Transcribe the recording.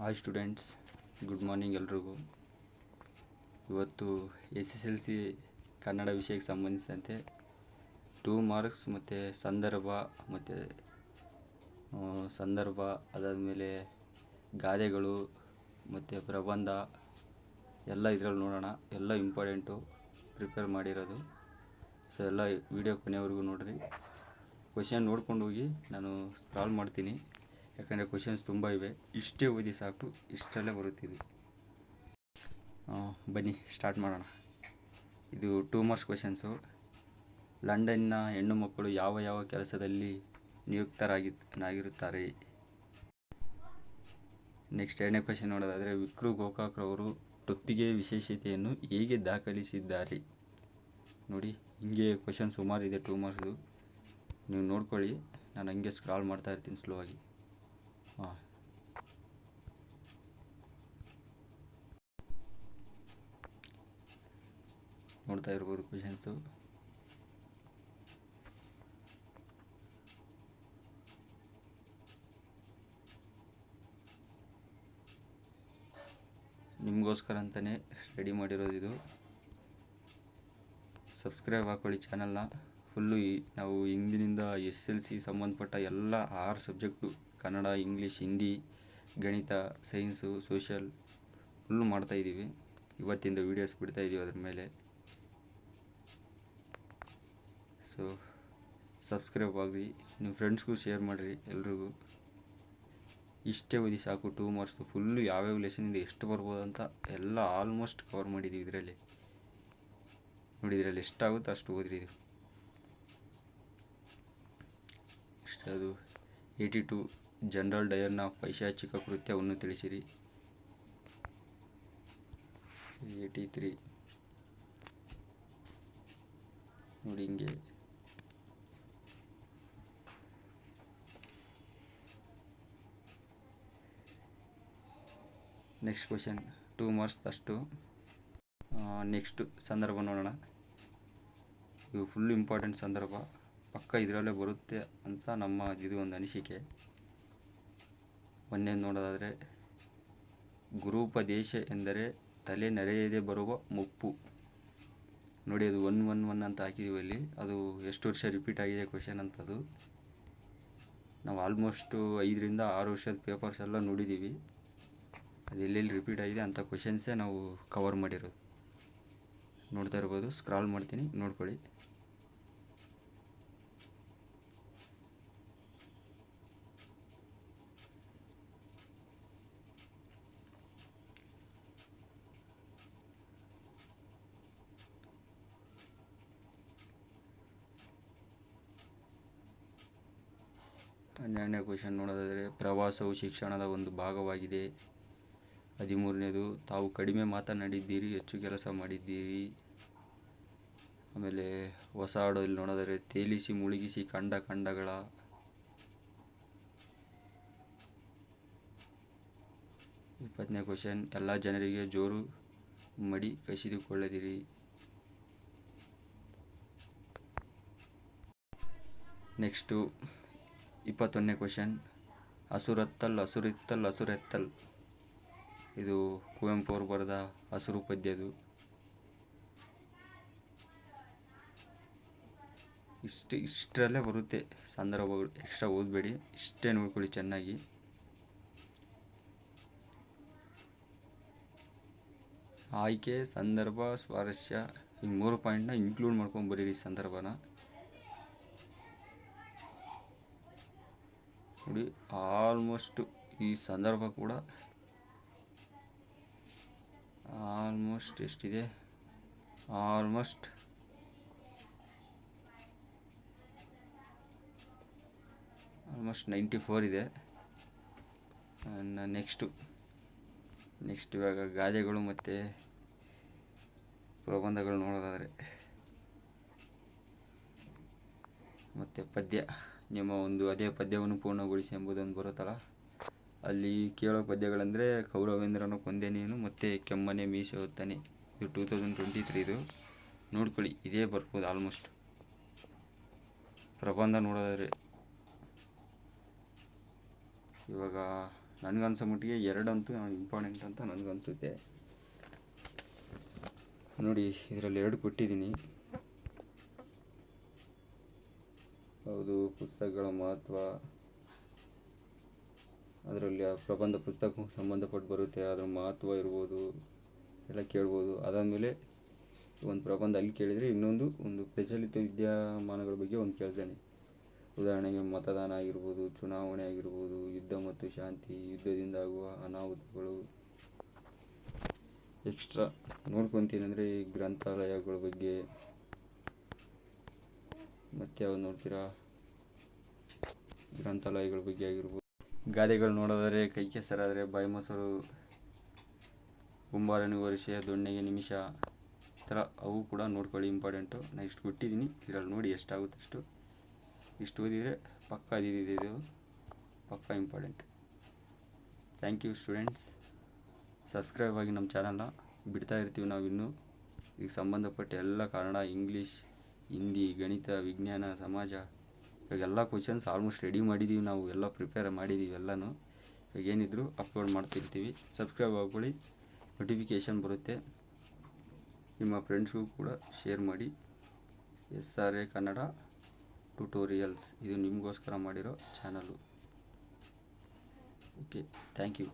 Hi students, good morning ಎಲ್ರಿಗೂ. ಇವತ್ತು SSLC Kannada ವಿಷಯಕ್ಕೆ ಸಂಬಂಧಿಸಿದಂತೆ 2 ಮಾರ್ಕ್ಸ್ ಮತ್ತು ಸಂದರ್ಭ ಅದಾದಮೇಲೆ ಗಾದೆಗಳು ಮತ್ತು ಪ್ರಬಂಧ ಎಲ್ಲ ಇದರಲ್ಲಿ ನೋಡೋಣ. ಎಲ್ಲ ಇಂಪಾರ್ಟೆಂಟು ಪ್ರಿಪೇರ್ ಮಾಡಿರೋದು. ಸೊ ಎಲ್ಲ ವಿಡಿಯೋ ಕೊನೆವರೆಗೂ ನೋಡಿರಿ. ಕ್ವಶನ್ ನೋಡ್ಕೊಂಡು ಹೋಗಿ, ನಾನು ಸ್ಕ್ರಾಲ್ ಮಾಡ್ತೀನಿ ಯಾಕಂದರೆ ಕ್ವಶನ್ಸ್ ತುಂಬ ಇವೆ. ಇಷ್ಟೇ ಓದಿ ಸಾಕು, ಇಷ್ಟರಲ್ಲೇ ಬರುತ್ತಿದ್ದು. ಬನ್ನಿ ಸ್ಟಾರ್ಟ್ ಮಾಡೋಣ. ಇದು 2 ಮಾರ್ಕ್ಸ್ ಕ್ವಶನ್ಸು. ಲಂಡನ್ನ ಹೆಣ್ಣು ಮಕ್ಕಳು ಯಾವ ಯಾವ ಕೆಲಸದಲ್ಲಿ ನಿಯುಕ್ತರಾಗಿರುತ್ತಾರೆ? ನೆಕ್ಸ್ಟ್ ಎರಡನೇ ಕ್ವಶನ್ ನೋಡೋದಾದರೆ, ವಿಕ್ರು ಗೋಕಾಕ್ರವರು ಟೊಪ್ಪಿಗೆ ವಿಶೇಷತೆಯನ್ನು ಹೇಗೆ ದಾಖಲಿಸಿದ್ದಾರೆ? ನೋಡಿ, ಹಿಂಗೆ ಕ್ವಶನ್ ಸುಮಾರಿದೆ 2 ಮಾರ್ಕ್ಸು. ನೀವು ನೋಡ್ಕೊಳ್ಳಿ, ನಾನು ಹಂಗೆ ಸ್ಕ್ರಾಲ್ ಮಾಡ್ತಾ ಇರ್ತೀನಿ ಸ್ಲೋ ಆಗಿ. ನೋಡ್ತಾ ಇರ್ಬೋದು ಕ್ವಶನ್ಸು. ನಿಮಗೋಸ್ಕರ ಅಂತಲೇ ರೆಡಿ ಮಾಡಿರೋದು ಇದು. ಸಬ್ಸ್ಕ್ರೈಬ್ ಹಾಕ್ಕೊಳ್ಳಿ ಚಾನಲ್ನ. ಫುಲ್ಲು ನಾವು ಹಿಂದಿನಿಂದ SSLC ಸಂಬಂಧಪಟ್ಟ ಎಲ್ಲ 6 ಸಬ್ಜೆಕ್ಟು, ಕನ್ನಡ, ಇಂಗ್ಲೀಷ್, ಹಿಂದಿ, ಗಣಿತ, ಸೈನ್ಸು, ಸೋಷಿಯಲ್ ಫುಲ್ಲು ಮಾಡ್ತಾಯಿದ್ದೀವಿ. ಇವತ್ತಿಂದ ವೀಡಿಯೋಸ್ ಬಿಡ್ತಾಯಿದ್ದೀವಿ ಅದ್ರ ಮೇಲೆ. ಸೊ ಸಬ್ಸ್ಕ್ರೈಬ್ ಆಗಿ, ನಿಮ್ಮ ಫ್ರೆಂಡ್ಸ್ಗೂ ಶೇರ್ ಮಾಡಿರಿ ಎಲ್ರಿಗೂ. ಇಷ್ಟೇ ಓದಿ ಸಾಕು 2 ಮಾರ್ಕ್ಸು. ಫುಲ್ಲು ಯಾವ್ಯಾವ ಲೆಸನಿಂದ ಎಷ್ಟು ಬರ್ಬೋದು ಅಂತ ಎಲ್ಲ ಆಲ್ಮೋಸ್ಟ್ ಕವರ್ ಮಾಡಿದ್ದೀವಿ ಇದರಲ್ಲಿ. ನೋಡಿ, ಇದರಲ್ಲಿ ಎಷ್ಟಾಗುತ್ತೋ ಅಷ್ಟು ಓದಿರಿ. ಇದು ಅದು 82 ಜನರಲ್ ಡಯರ್ನ ಪೈಶಾಚಿಕ ಕೃತ್ಯವನ್ನು ತಿಳಿಸಿರಿ. 83 ನೋಡಿ ಹಿಂಗೆ. ನೆಕ್ಸ್ಟ್ ಕ್ವಶನ್ 2 ಮಾರ್ಕ್ಸ್ ಅಷ್ಟು. ನೆಕ್ಸ್ಟ್ ಸಂದರ್ಭ ನೋಡೋಣ. ಇದು ಫುಲ್ ಇಂಪಾರ್ಟೆಂಟ್ ಸಂದರ್ಭ, ಪಕ್ಕ ಇದರಲ್ಲೇ ಬರುತ್ತೆ ಅಂತ ನಮ್ಮ ಇದು ಒಂದು ಅನಿಸಿಕೆ. ಒಂದೇನು ನೋಡೋದಾದರೆ, ಗುರುಪದೇಶ ಎಂದರೆ ತಲೆ ನೆರೆಯದೆ ಬರುವ ಮುಪ್ಪು. ನೋಡಿ, ಅದು 111 ಅಂತ ಹಾಕಿದ್ದೀವಿ ಅಲ್ಲಿ. ಅದು ಎಷ್ಟು ವರ್ಷ ರಿಪೀಟ್ ಆಗಿದೆ ಕ್ವಶನ್ ಅಂತದು. ನಾವು ಆಲ್ಮೋಸ್ಟು 5 ರಿಂದ 6 ವರ್ಷದ ಪೇಪರ್ಸ್ ಎಲ್ಲ ನೋಡಿದ್ದೀವಿ. ಅದು ಎಲ್ಲೆಲ್ಲಿ ರಿಪೀಟ್ ಆಗಿದೆ ಅಂಥ ಕ್ವಶನ್ಸೇ ನಾವು ಕವರ್ ಮಾಡಿರೋದು. ನೋಡ್ತಾ ಇರ್ಬೋದು, ಸ್ಕ್ರಾಲ್ ಮಾಡ್ತೀನಿ, ನೋಡ್ಕೊಳ್ಳಿ. ಹನ್ನೆರಡನೇ ಕ್ವಶನ್ ನೋಡೋದಾದರೆ, ಪ್ರವಾಸವು ಶಿಕ್ಷಣದ ಒಂದು ಭಾಗವಾಗಿದೆ. 13ನೇದು, ತಾವು ಕಡಿಮೆ ಮಾತನಾಡಿದ್ದೀರಿ, ಹೆಚ್ಚು ಕೆಲಸ ಮಾಡಿದ್ದೀರಿ. ಆಮೇಲೆ ಹೊಸ ಹಾಡು ಇಲ್ಲಿ ನೋಡೋದಾದರೆ, ತೇಲಿಸಿ ಮುಳುಗಿಸಿ ಕಂಡ ಖಂಡಗಳ. 20ನೇ ಕ್ವಶನ್, ಎಲ್ಲ ಜನರಿಗೆ ಜೋರು ಮಡಿ ಕಸಿದುಕೊಳ್ಳದಿರಿ. Next 21ನೇ question, ಹಸುರತ್ತಲ್ ಹಸುರಿತ್ತಲ್ ಹಸುರೆತ್ತಲ್. ಇದು ಕುವೆಂಪು ಅವರು ಬರೆದ ಹಸುರು ಪದ್ಯದು. ಇಷ್ಟರಲ್ಲೇ ಬರುತ್ತೆ ಸಂದರ್ಭಗಳು, ಎಕ್ಸ್ಟ್ರಾ ಓದಬೇಡಿ, ಇಷ್ಟೇ ನೋಡ್ಕೊಳ್ಳಿ ಚೆನ್ನಾಗಿ. ಆಯ್ಕೆ, ಸಂದರ್ಭ, ಸ್ವಾರಸ್ಯ, ಈ 3 ಪಾಯಿಂಟ್ನ ಇನ್ಕ್ಲೂಡ್ ಮಾಡ್ಕೊಂಡು ಬರೀರಿ ಸಂದರ್ಭನ. ನೋಡಿ, ಆಲ್ಮೋಸ್ಟ್ ಈ ಸಂದರ್ಭ ಕೂಡ ಆಲ್ಮೋಸ್ಟ್ ಎಷ್ಟಿದೆ, ಆಲ್ಮೋಸ್ಟ್ 94 ಇದೆ. ನೆಕ್ಸ್ಟ್ ಇವಾಗ ಗಾದೆಗಳು ಮತ್ತು ಪ್ರಬಂಧಗಳು ನೋಡೋದಾದರೆ, ಮತ್ತು ಪದ್ಯ, ನಿಮ್ಮ ಒಂದು ಅದೇ ಪದ್ಯವನ್ನು ಪೂರ್ಣಗೊಳಿಸಿ ಎಂಬುದೊಂದು ಬರುತ್ತಲ್ಲ, ಅಲ್ಲಿ ಕೇಳೋ ಪದ್ಯಗಳಂದರೆ ಕೌರವೇಂದ್ರನ ಕೊಂದೆ ನೀನು ಮತ್ತು ಕೆಮ್ಮನೆ ಮೀಸೆ ಹೊತ್ತನೆ. ಇದು 2023 ನೋಡ್ಕೊಳ್ಳಿ, ಇದೇ ಬರ್ಬೋದು ಆಲ್ಮೋಸ್ಟ್. ಪ್ರಬಂಧ ನೋಡೋದಾದರೆ, ಇವಾಗ ನನಗನ್ಸೋ ಮಟ್ಟಿಗೆ ಎರಡಂತೂ ಇಂಪಾರ್ಟೆಂಟ್ ಅಂತ ನನಗನ್ಸುತ್ತೆ. ನೋಡಿ, ಇದರಲ್ಲಿ 2 ಕೊಟ್ಟಿದ್ದೀನಿ. ಹೌದು, ಪುಸ್ತಕಗಳ ಮಹತ್ವ, ಅದರಲ್ಲಿ ಆ ಪ್ರಬಂಧ ಪುಸ್ತಕಕ್ಕೆ ಸಂಬಂಧಪಟ್ಟು ಬರುತ್ತೆ, ಅದರ ಮಹತ್ವ ಇರ್ಬೋದು ಎಲ್ಲ ಕೇಳ್ಬೋದು. ಅದಾದಮೇಲೆ ಒಂದು ಪ್ರಬಂಧ ಅಲ್ಲಿ ಕೇಳಿದರೆ ಒಂದು ಪ್ರಚಲಿತ ವಿದ್ಯಮಾನಗಳ ಬಗ್ಗೆ ಒಂದು ಕೇಳ್ತಾನೆ. ಉದಾಹರಣೆಗೆ ಮತದಾನ ಆಗಿರ್ಬೋದು, ಚುನಾವಣೆ ಆಗಿರ್ಬೋದು, ಯುದ್ಧ ಮತ್ತು ಶಾಂತಿ, ಯುದ್ಧದಿಂದ ಆಗುವ ಅನಾಹುತಗಳು. ಎಕ್ಸ್ಟ್ರಾ ನೋಡ್ಕೊತೀನಿ ಅಂದರೆ ಈ ಗ್ರಂಥಾಲಯಗಳ ಬಗ್ಗೆ. ಮತ್ತು ಯಾವ್ದು ನೋಡ್ತೀರಾ? ಗ್ರಂಥಾಲಯಗಳ ಬಗ್ಗೆ ಆಗಿರ್ಬೋದು. ಗಾದೆಗಳು ನೋಡೋದಾದರೆ ಕೈ ಕೆಸರಾದರೆ ಬಾಯಿ ಮೊಸರು, ಗುಂಬಾರನಿಗೆ ವರ್ಷ, ದೊಣ್ಣೆಗೆ ನಿಮಿಷ, ಈ ಥರ ಅವು ಕೂಡ ನೋಡ್ಕೊಳ್ಳಿ, ಇಂಪಾರ್ಟೆಂಟು. ನಾನು ಇಷ್ಟು ಕೊಟ್ಟಿದ್ದೀನಿ, ಇದರಲ್ಲಿ ನೋಡಿ ಎಷ್ಟಾಗುತ್ತೆ ಅಷ್ಟು. ಇಷ್ಟು ಓದಿದರೆ ಪಕ್ಕಾ ಇದು ಪಕ್ಕಾ important. Thank you students. Subscribe ಆಗಿ ನಮ್ಮ ಚಾನಲ್ನ. ಬಿಡ್ತಾ ಇರ್ತೀವಿ ನಾವು ಇನ್ನೂ ಈಗ ಸಂಬಂಧಪಟ್ಟ ಎಲ್ಲ ಕನ್ನಡ, ಇಂಗ್ಲೀಷ್, ಹಿಂದಿ, ಗಣಿತ, ವಿಜ್ಞಾನ, ಸಮಾಜ, ಇವಾಗೆಲ್ಲ ಕ್ವಶನ್ಸ್ ಆಲ್ಮೋಸ್ಟ್ ರೆಡಿ ಮಾಡಿದ್ದೀವಿ ನಾವು, ಎಲ್ಲ ಪ್ರಿಪೇರ್ ಮಾಡಿದ್ದೀವಿ ಎಲ್ಲನೂ. ಇವಾಗ ಏನಿದ್ರು ಅಪ್ಲೋಡ್ ಮಾಡ್ತಿರ್ತೀವಿ. ಸಬ್ಸ್ಕ್ರೈಬ್ ಆಗ್ಕೊಳ್ಳಿ, ನೋಟಿಫಿಕೇಷನ್ ಬರುತ್ತೆ. ನಿಮ್ಮ ಫ್ರೆಂಡ್ಸ್ಗೂ ಕೂಡ ಶೇರ್ ಮಾಡಿ. SRA ಕನ್ನಡ ಟ್ಯುಟೋರಿಯಲ್ಸ್, ಇದು ನಿಮಗೋಸ್ಕರ ಮಾಡಿರೋ ಚಾನಲು. Okay, thank you.